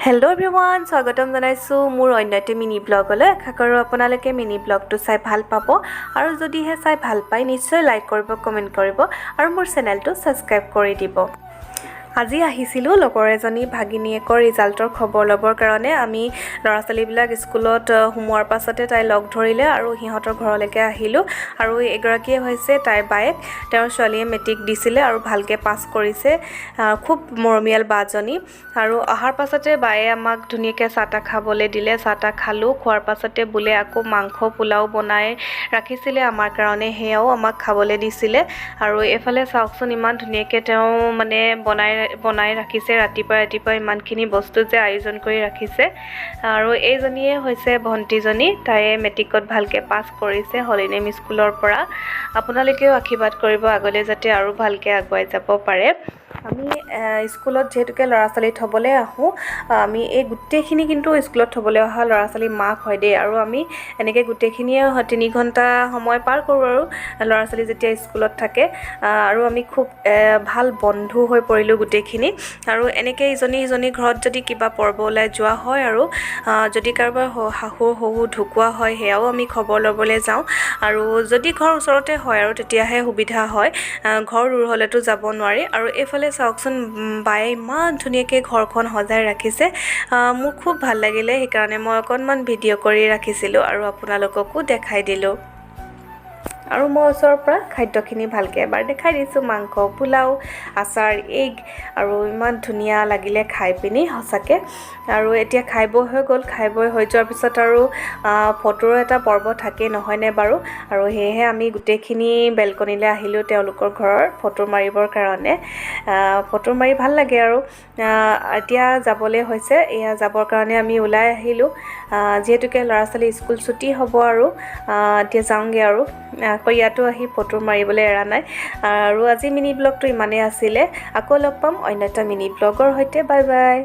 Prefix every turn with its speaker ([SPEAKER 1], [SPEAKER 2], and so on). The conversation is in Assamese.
[SPEAKER 1] হেল্ল' এভৰিৱান, স্বাগতম জনাইছোঁ মোৰ অন্য এটা মিনি ব্লগলৈ। আশা কৰোঁ আপোনালোকে মিনি ব্লগটো চাই ভাল পাব আৰু যদিহে চাই ভাল পায় নিশ্চয় লাইক কৰিব, কমেণ্ট কৰিব আৰু মোৰ চেনেলটো ছাবস্ক্ৰাইব কৰি দিব। আজি আহিছিলোঁ লগৰ এজনী ভাগিনীয়েকৰ ৰিজাল্টৰ খবৰ ল'বৰ কাৰণে। আমি ল'ৰা ছোৱালীবিলাক স্কুলত সোমোৱাৰ পাছতে তাই লগ ধৰিলে আৰু সিহঁতৰ ঘৰলৈকে আহিলোঁ। আৰু এগৰাকীয়ে হৈছে তাইৰ বায়েক। তেওঁৰ ছোৱালীয়ে মেট্ৰিক দিছিলে আৰু ভালকৈ পাছ কৰিছে। খুব মৰমীয়াল বাজনী। আৰু অহাৰ পাছতে বায়ে আমাক ধুনীয়াকৈ চাহ তাহ খাবলৈ দিলে। চাহ তাহ খালোঁ। খোৱাৰ পাছতে বোলে আকৌ মাংস পোলাও বনাই ৰাখিছিলে আমাৰ কাৰণে, সেয়াও আমাক খাবলৈ দিছিলে। আৰু এইফালে চাওকচোন ইমান ধুনীয়াকৈ তেওঁ মানে বনাই ৰাখিছে। ৰাতিপুৱা ইমানখিনি বস্তু যে আয়োজন কৰি ৰাখিছে। আৰু এইজনীয়ে হৈছে ভণ্টিজনী। তাইয়ে মেট্ৰিকত ভালকৈ পাছ কৰিছে হলিনেম স্কুলৰ পৰা। আপোনালোকেও আশীৰ্বাদ কৰিব আগলৈ যাতে আৰু ভালকৈ আগুৱাই যাব পাৰে। আমি স্কুলত যিহেতুকে ল'ৰা ছোৱালী থ'বলৈ আহোঁ, আমি এই গোটেইখিনি কিন্তু স্কুলত থ'বলৈ অহা ল'ৰা ছোৱালী মাক হয় দেই। আৰু আমি এনেকৈ গোটেইখিনিয়ে 3 ঘণ্টা সময় পাৰ কৰোঁ আৰু ল'ৰা ছোৱালী যেতিয়া স্কুলত থাকে। আৰু আমি খুব ভাল বন্ধু হৈ পৰিলোঁ গোটেইখিনি। আৰু এনেকৈ ইজনী ঘৰত যদি কিবা পৰ্ব ওলাই যোৱা হয় আৰু যদি কাৰোবাৰ শাহুৰ শহু ঢুকোৱা হয়, সেয়াও আমি খবৰ ল'বলৈ যাওঁ। আৰু যদি ঘৰ ওচৰতে হয় আৰু তেতিয়াহে সুবিধা হয়, ঘৰ দূৰ হ'লেতো যাব নোৱাৰি। আৰু এইফালে চাওকচোন বায়ে ইমান ধুনীয়াকৈ ঘৰখন সজাই ৰাখিছে। মোৰ খুব ভাল লাগিলে, সেইকাৰণে মই অকণমান ভিডিঅ' কৰি ৰাখিছিলোঁ আৰু আপোনালোককো দেখাই দিলোঁ। আৰু মই ওচৰৰ পৰা খাদ্যখিনি ভালকৈ এবাৰ দেখাই দিছোঁ। মাংস পোলাও, আচাৰ, এগ আৰু ইমান ধুনীয়া লাগিলে খাই পিনি সঁচাকৈ। আৰু এতিয়া খাই বৈ হৈ গ'ল। খাই বৈ হৈ যোৱাৰ পিছত আৰু ফটোৰ এটা পৰ্ব থাকেই নহয়নে বাৰু। আৰু সেয়েহে আমি গোটেইখিনি বেলকনিলৈ আহিলোঁ তেওঁলোকৰ ঘৰৰ ফটো মাৰিবৰ কাৰণে। ফটো মাৰি ভাল লাগে আৰু এতিয়া যাবলৈ হৈছে। এয়া যাবৰ কাৰণে আমি ওলাই আহিলোঁ। যিহেতুকে ল'ৰা ছোৱালী স্কুল ছুটি হ'ব আৰু এতিয়া যাওঁগৈ আৰু আকৌ ইয়াতো আহি ফটো মাৰিবলৈ এৰা নাই। আৰু আজি মিনি ব্লগটো ইমানেই আছিলে। আকৌ লগ পাম অন্য এটা মিনি ব্লগৰ সৈতে। Bye bye.